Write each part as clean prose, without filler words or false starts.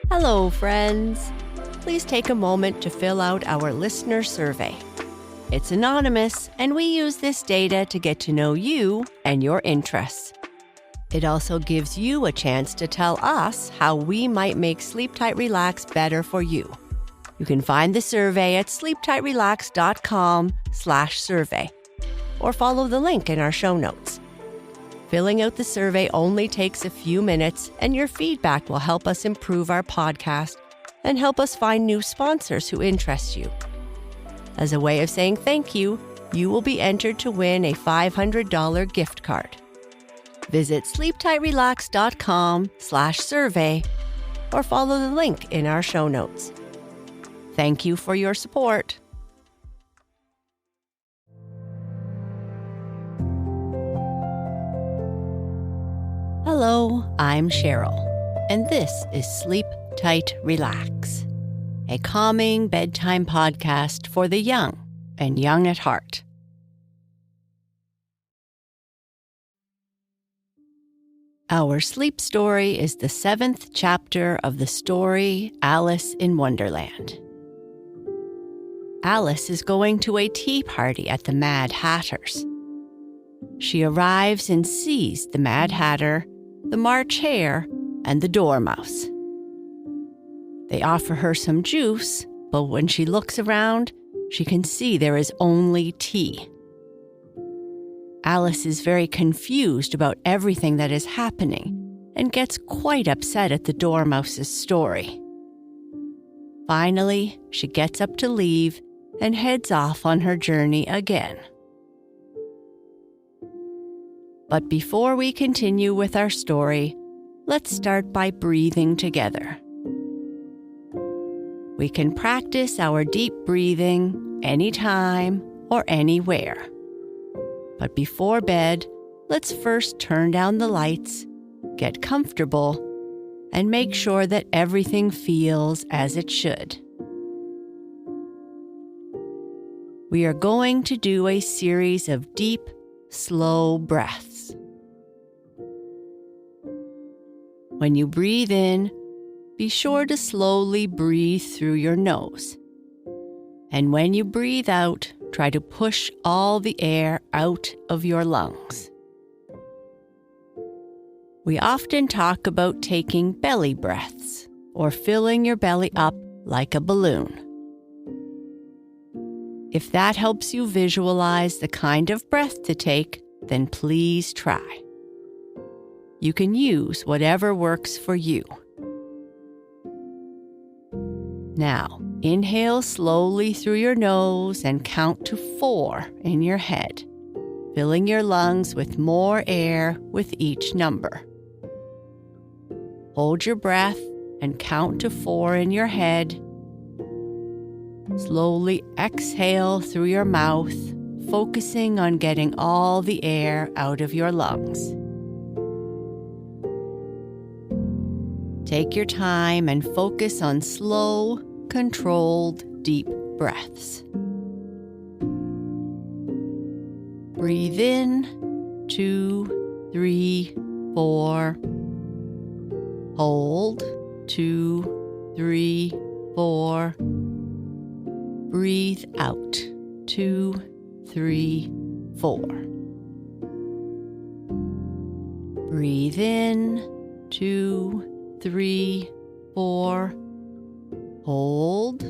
Hello, friends. Please take a moment to fill out our listener survey. It's anonymous, and we use this data to get to know you and your interests. It also gives you a chance to tell us how we might make Sleep Tight Relax better for you. You can find the survey at sleeptightrelax.com/survey or follow the link in our show notes. Filling out the survey only takes a few minutes, and your feedback will help us improve our podcast and help us find new sponsors who interest you. As a way of saying thank you, you will be entered to win a $500 gift card. Visit sleeptightrelax.com/survey or follow the link in our show notes. Thank you for your support. Hello, I'm Sheryl, and this is Sleep Tight Relax, a calming bedtime podcast for the young and young at heart. Our sleep story is the 7th chapter of the story Alice in Wonderland. Alice is going to a tea party at the Mad Hatter's. She arrives and sees the Mad Hatter, the March Hare, and the Dormouse. They offer her some juice, but when she looks around, she can see there is only tea. Alice is very confused about everything that is happening and gets quite upset at the Dormouse's story. Finally, she gets up to leave and heads off on her journey again. But before we continue with our story, let's start by breathing together. We can practice our deep breathing anytime or anywhere. But before bed, let's first turn down the lights, get comfortable, and make sure that everything feels as it should. We are going to do a series of deep, slow breaths. When you breathe in, be sure to slowly breathe through your nose. And when you breathe out, try to push all the air out of your lungs. We often talk about taking belly breaths or filling your belly up like a balloon. If that helps you visualize the kind of breath to take, then please try. You can use whatever works for you. Now, inhale slowly through your nose and count to 4 in your head, filling your lungs with more air with each number. Hold your breath and count to 4 in your head. Slowly exhale through your mouth, focusing on getting all the air out of your lungs. Take your time and focus on slow, controlled, deep breaths. Breathe in, 2, 3, 4. Hold, 2, 3, 4. Breathe out, 2, 3, 4. Breathe in, 2, 3, 4. Hold,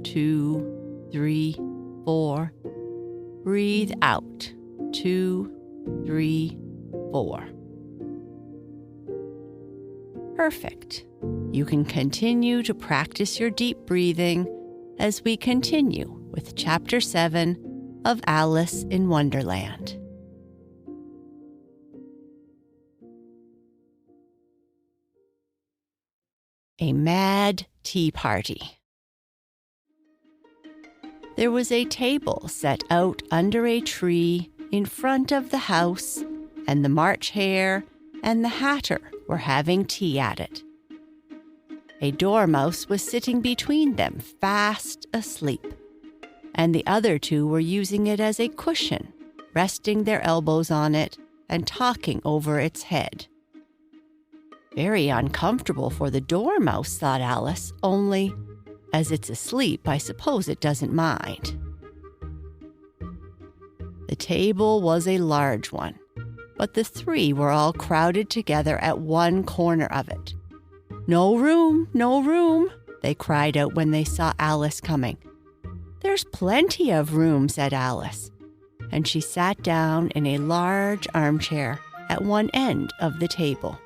2, 3, 4. Breathe out, 2, 3, 4. Perfect. You can continue to practice your deep breathing as we continue with Chapter 7 of Alice in Wonderland. A mad tea party. There was a table set out under a tree in front of the house, and the March Hare and the Hatter were having tea at it. A Dormouse was sitting between them, fast asleep, and the other two were using it as a cushion, resting their elbows on it and talking over its head. Very uncomfortable for the Dormouse, thought Alice, only, as it's asleep, I suppose it doesn't mind. The table was a large one, but the three were all crowded together at one corner of it. "No room, no room," they cried out when they saw Alice coming. "There's plenty of room," said Alice, and she sat down in a large armchair at one end of the table.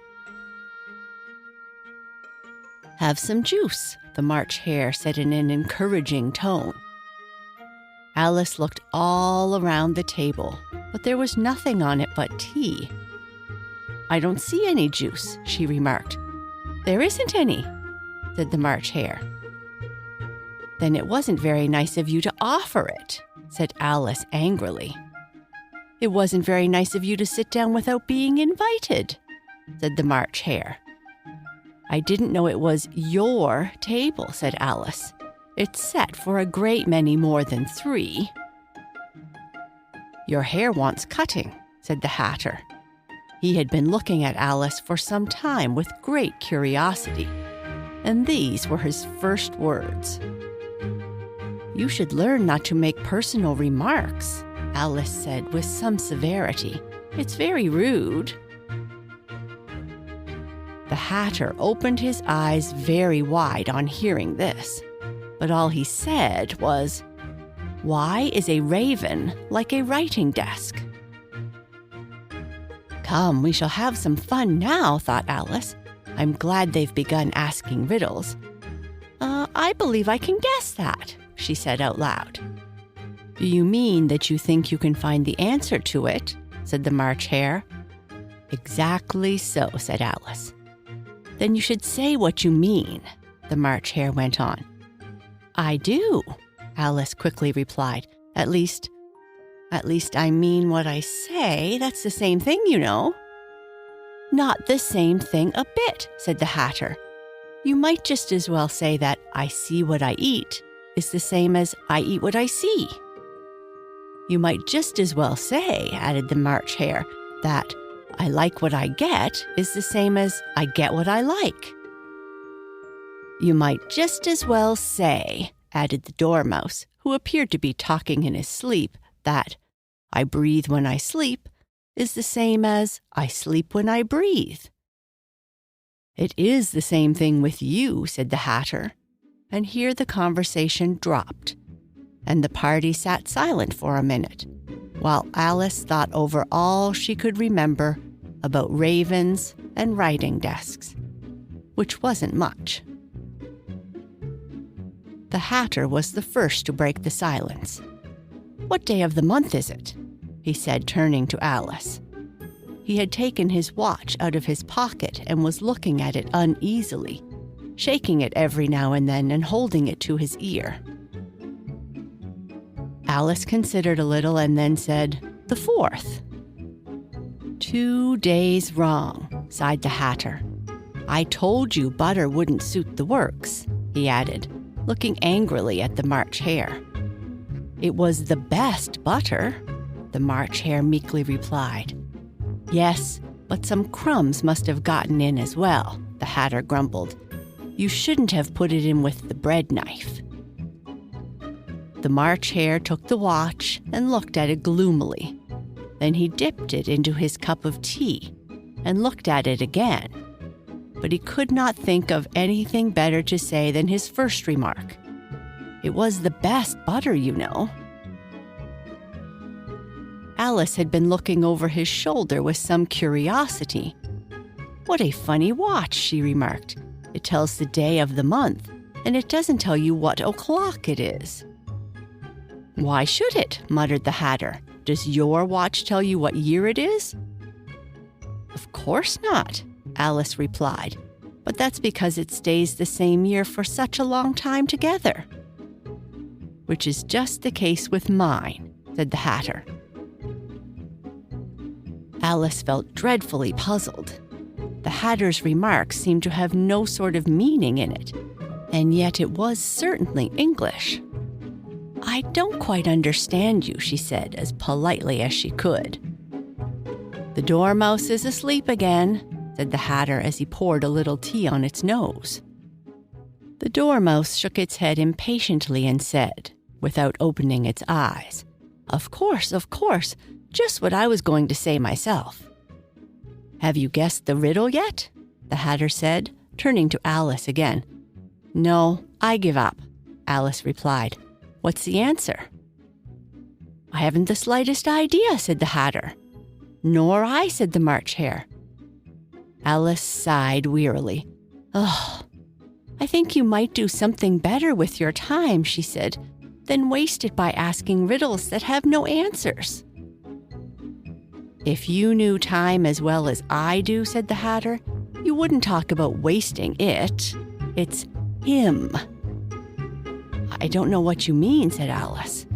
"Have some juice," the March Hare said in an encouraging tone. Alice looked all around the table, but there was nothing on it but tea. "I don't see any juice," she remarked. "There isn't any," said the March Hare. "Then it wasn't very nice of you to offer it," said Alice angrily. "It wasn't very nice of you to sit down without being invited," said the March Hare. "I didn't know it was your table," said Alice. "It's set for a great many more than 3. "Your hair wants cutting," said the Hatter. He had been looking at Alice for some time with great curiosity, and these were his first words. "You should learn not to make personal remarks," Alice said with some severity. "It's very rude." The Hatter opened his eyes very wide on hearing this, but all he said was, "Why is a raven like a writing desk?" "Come, we shall have some fun now," thought Alice. "I'm glad they've begun asking riddles." I believe I can guess that," she said out loud. "Do you mean that you think you can find the answer to it?" said the March Hare. "Exactly so," said Alice. "Then you should say what you mean," the March Hare went on. "I do," Alice quickly replied. At least I mean what I say. That's the same thing, you know." "Not the same thing a bit," said the Hatter. "You might just as well say that I see what I eat is the same as I eat what I see." "You might just as well say," added the March Hare, "that I like what I get is the same as I get what I like." "You might just as well say," added the Dormouse, who appeared to be talking in his sleep, "that I breathe when I sleep is the same as I sleep when I breathe." "It is the same thing with you," said the Hatter, and here the conversation dropped, and the party sat silent for a minute, while Alice thought over all she could remember about ravens and writing desks, which wasn't much. The Hatter was the first to break the silence. "What day of the month is it?" he said, turning to Alice. He had taken his watch out of his pocket and was looking at it uneasily, shaking it every now and then and holding it to his ear. Alice considered a little and then said, "The 4th." "2 days wrong," sighed the Hatter. "I told you butter wouldn't suit the works," he added, looking angrily at the March Hare. "It was the best butter," the March Hare meekly replied. "Yes, but some crumbs must have gotten in as well," the Hatter grumbled. "You shouldn't have put it in with the bread knife." The March Hare took the watch and looked at it gloomily. Then he dipped it into his cup of tea and looked at it again. But he could not think of anything better to say than his first remark. "It was the best butter, you know." Alice had been looking over his shoulder with some curiosity. "What a funny watch," she remarked. "It tells the day of the month, and it doesn't tell you what o'clock it is." "Why should it?" muttered the Hatter. "Does your watch tell you what year it is?" "Of course not," Alice replied. "But that's because it stays the same year for such a long time together." "Which is just the case with mine," said the Hatter. Alice felt dreadfully puzzled. The Hatter's remark seemed to have no sort of meaning in it, and yet it was certainly English. "I don't quite understand you," she said as politely as she could. "The Dormouse is asleep again," said the Hatter as he poured a little tea on its nose. The Dormouse shook its head impatiently and said, without opening its eyes, of course, just what I was going to say myself." "Have you guessed the riddle yet?" the Hatter said, turning to Alice again. "No, I give up," Alice replied. "What's the answer?" "I haven't the slightest idea," said the Hatter. "Nor I," said the March Hare. Alice sighed wearily. "Oh, I think you might do something better with your time," she said, "than waste it by asking riddles that have no answers." "If you knew time as well as I do," said the Hatter, "you wouldn't talk about wasting it. It's him." "I don't know what you mean," said Alice.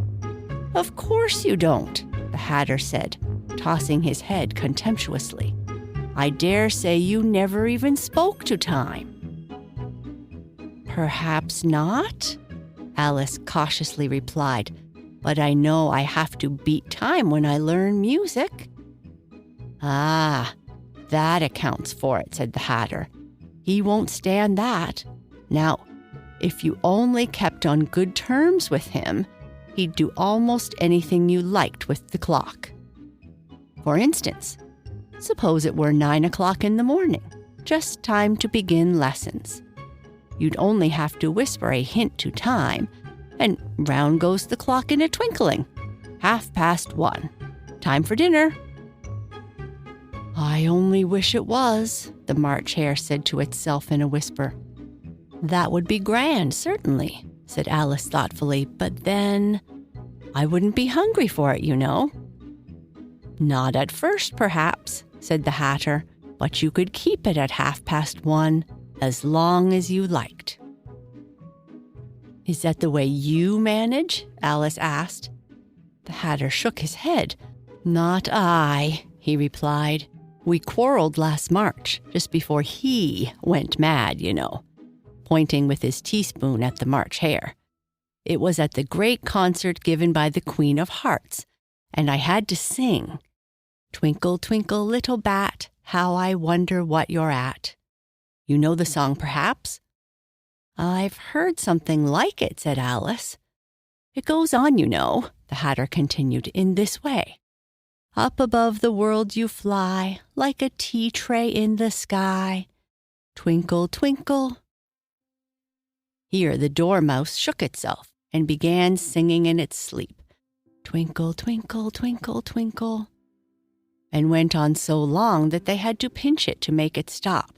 "Of course you don't," the Hatter said, tossing his head contemptuously. "I dare say you never even spoke to time." "Perhaps not," Alice cautiously replied, "but I know I have to beat time when I learn music." "Ah, that accounts for it," said the Hatter. "He won't stand that. Now, if you only kept on good terms with him, he'd do almost anything you liked with the clock. For instance, suppose it were 9 o'clock in the morning, just time to begin lessons. You'd only have to whisper a hint to time, and round goes the clock in a twinkling. 1:30. Time for dinner." "I only wish it was," the March Hare said to itself in a whisper. "That would be grand, certainly," said Alice thoughtfully, "but then I wouldn't be hungry for it, you know." "Not at first, perhaps," said the Hatter, "but you could keep it at 1:30 as long as you liked." "Is that the way you manage?" Alice asked. The Hatter shook his head. "Not I," he replied. "We quarreled last March, just before he went mad, you know," pointing with his teaspoon at the March Hare. "It was at the great concert given by the Queen of Hearts, and I had to sing, 'Twinkle, twinkle, little bat, how I wonder what you're at.' You know the song, perhaps?" "I've heard something like it," said Alice. "It goes on, you know," the Hatter continued, "in this way. Up above the world you fly, like a tea tray in the sky. Twinkle, twinkle." Here the Dormouse shook itself and began singing in its sleep, "Twinkle, twinkle, twinkle, twinkle," and went on so long that they had to pinch it to make it stop.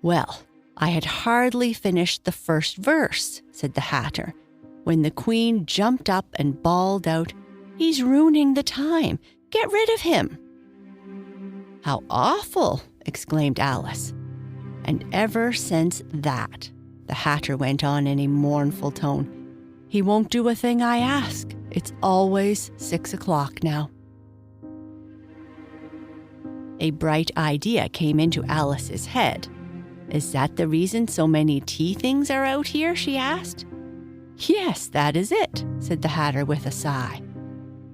"Well, I had hardly finished the first verse," said the Hatter, when the Queen jumped up and bawled out, "He's ruining the time. Get rid of him." "How awful!" exclaimed Alice. "And ever since that," the Hatter went on in a mournful tone, "he won't do a thing I ask. It's always 6 o'clock now." A bright idea came into Alice's head. "Is that the reason so many tea things are out here?" she asked. "Yes, that is it," said the Hatter with a sigh.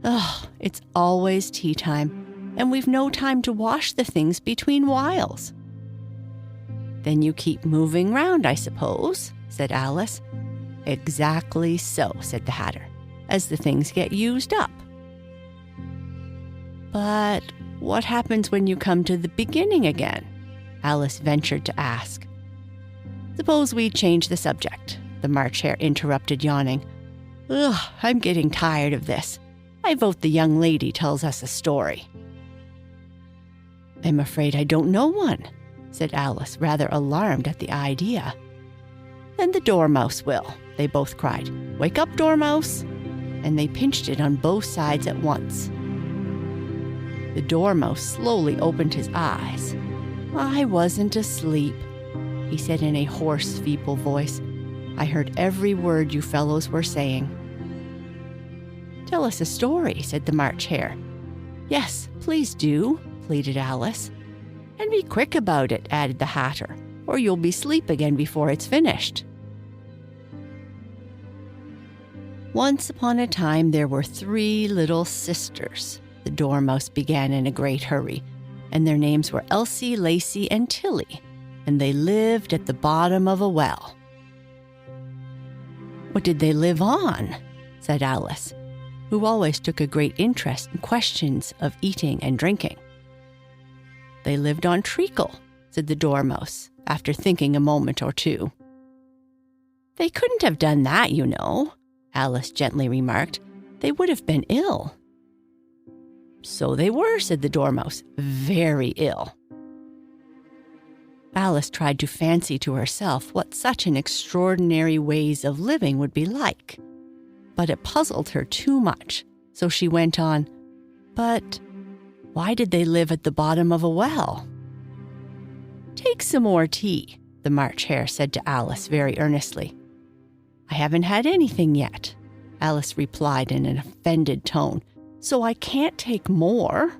"Oh, it's always tea time, and we've no time to wash the things between whiles." "Then you keep moving round, I suppose," said Alice. "Exactly so," said the Hatter, "as the things get used up." "But what happens when you come to the beginning again?" Alice ventured to ask. "Suppose we change the subject," the March Hare interrupted, yawning. "Ugh, I'm getting tired of this. I vote the young lady tells us a story." "I'm afraid I don't know one," said Alice, rather alarmed at the idea. "Then the Dormouse will," they both cried. "Wake up, Dormouse!" And they pinched it on both sides at once. The Dormouse slowly opened his eyes. "I wasn't asleep," he said in a hoarse, feeble voice. "I heard every word you fellows were saying." "Tell us a story," said the March Hare. "Yes, please do," pleaded Alice. "And be quick about it," added the Hatter, "or you'll be asleep again before it's finished." "Once upon a time there were 3 little sisters," the Dormouse began in a great hurry, and their names were Elsie, Lacey, and Tilly, and they lived at the bottom of a well." "What did they live on?" said Alice, who always took a great interest in questions of eating and drinking. "They lived on treacle," said the Dormouse, after thinking a moment or two. "They couldn't have done that, you know," Alice gently remarked. "They would have been ill." "So they were," said the Dormouse, "very ill." Alice tried to fancy to herself what such an extraordinary ways of living would be like, but it puzzled her too much, so she went on, "But why did they live at the bottom of a well?" "Take some more tea," the March Hare said to Alice very earnestly. "I haven't had anything yet," Alice replied in an offended tone, "so I can't take more."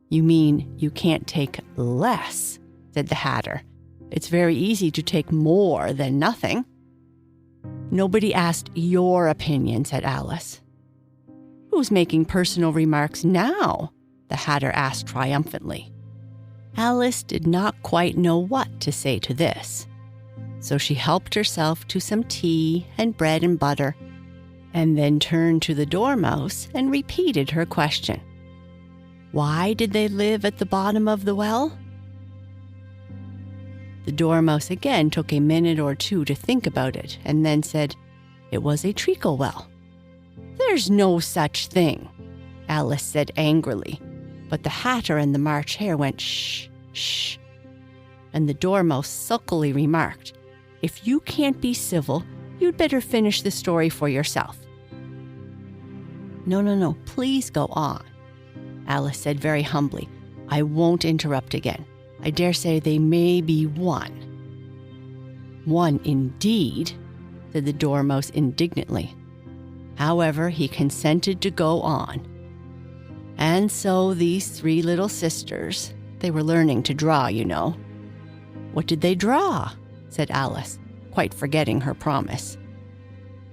"You mean you can't take less," said the Hatter. "It's very easy to take more than nothing." "Nobody asked your opinion," said Alice. "Who's making personal remarks now?" the Hatter asked triumphantly. Alice did not quite know what to say to this, so she helped herself to some tea and bread and butter, and then turned to the Dormouse and repeated her question. "Why did they live at the bottom of the well?" The Dormouse again took a minute or two to think about it, and then said, "It was a treacle well." "There's no such thing," Alice said angrily, but the Hatter and the March Hare went, "Shh, shh," and the Dormouse sulkily remarked, "If you can't be civil, you'd better finish the story for yourself." No, please go on," Alice said very humbly. "I won't interrupt again. I dare say they may be one." "One indeed," said the Dormouse indignantly. However, he consented to go on. "And so these three little sisters, they were learning to draw, you know." "What did they draw?" said Alice, quite forgetting her promise.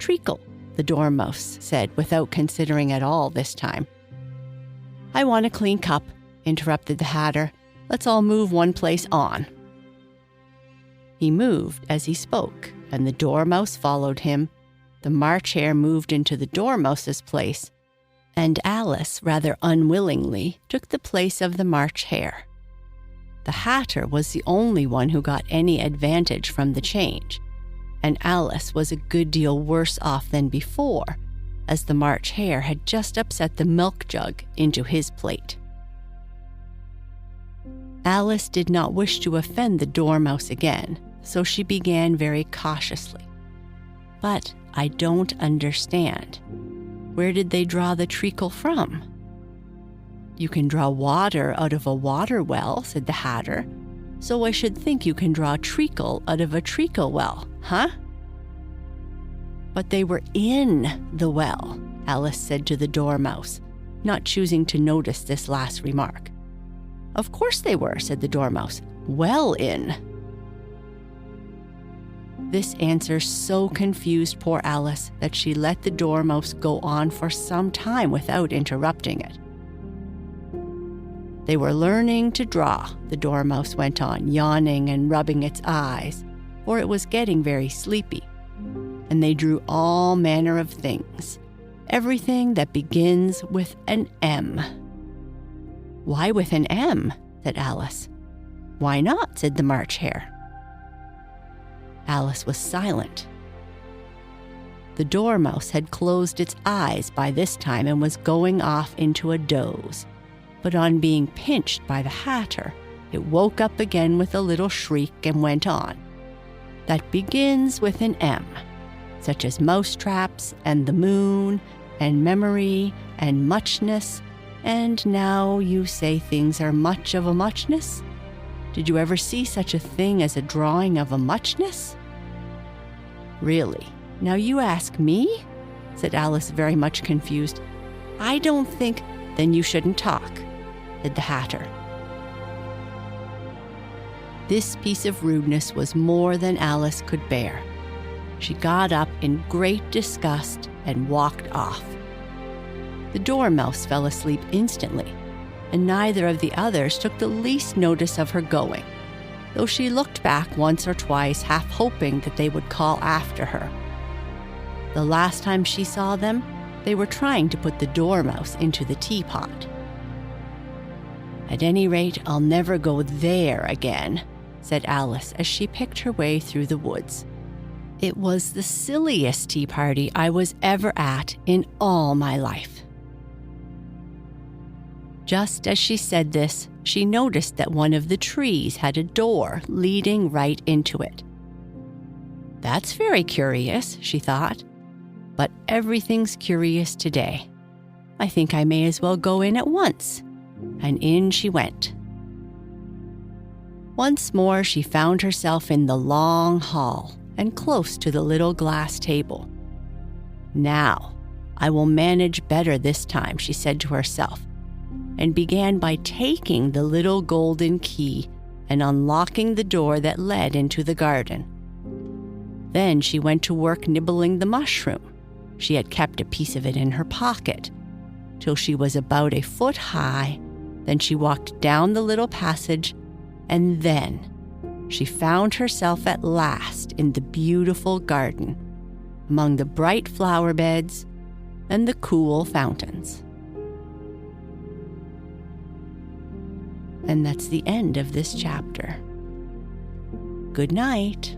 "Treacle," the Dormouse said, without considering at all this time. "I want a clean cup," interrupted the Hatter. "Let's all move one place on." He moved as he spoke, and the Dormouse followed him. The March Hare moved into the Dormouse's place, and Alice, rather unwillingly, took the place of the March Hare. The Hatter was the only one who got any advantage from the change, and Alice was a good deal worse off than before, as the March Hare had just upset the milk jug into his plate. Alice did not wish to offend the Dormouse again, so she began very cautiously. "But I don't understand. Where did they draw the treacle from?" "You can draw water out of a water well," said the Hatter, "so I should think you can draw treacle out of a treacle well, huh?" "But they were in the well," Alice said to the Dormouse, not choosing to notice this last remark. "Of course they were," said the Dormouse. "Well in." This answer so confused poor Alice that she let the Dormouse go on for some time without interrupting it. "They were learning to draw," the Dormouse went on, yawning and rubbing its eyes, for it was getting very sleepy. "And they drew all manner of things, everything that begins with an M." "Why with an M?" said Alice. "Why not?" said the March Hare. Alice was silent. The Dormouse had closed its eyes by this time and was going off into a doze, but on being pinched by the Hatter, it woke up again with a little shriek and went on. "That begins with an M, such as mousetraps and the moon and memory and muchness, and now you say things are much of a muchness? Did you ever see such a thing as a drawing of a muchness?" "Really? Now you ask me?" said Alice, very much confused. "I don't think—" "Then you shouldn't talk," said the Hatter. This piece of rudeness was more than Alice could bear. She got up in great disgust and walked off. The Dormouse fell asleep instantly, and neither of the others took the least notice of her going, though she looked back once or twice, half hoping that they would call after her. The last time she saw them, they were trying to put the Dormouse into the teapot. "At any rate, I'll never go there again," said Alice as she picked her way through the woods. "It was the silliest tea party I was ever at in all my life." Just as she said this, she noticed that one of the trees had a door leading right into it. "That's very curious," she thought. "But everything's curious today. I think I may as well go in at once." And in she went. Once more, she found herself in the long hall and close to the little glass table. "Now, I will manage better this time," she said to herself, and began by taking the little golden key and unlocking the door that led into the garden. Then she went to work nibbling the mushroom. She had kept a piece of it in her pocket, till she was about a foot high. Then she walked down the little passage, and then she found herself at last in the beautiful garden, among the bright flower beds and the cool fountains. And that's the end of this chapter. Good night.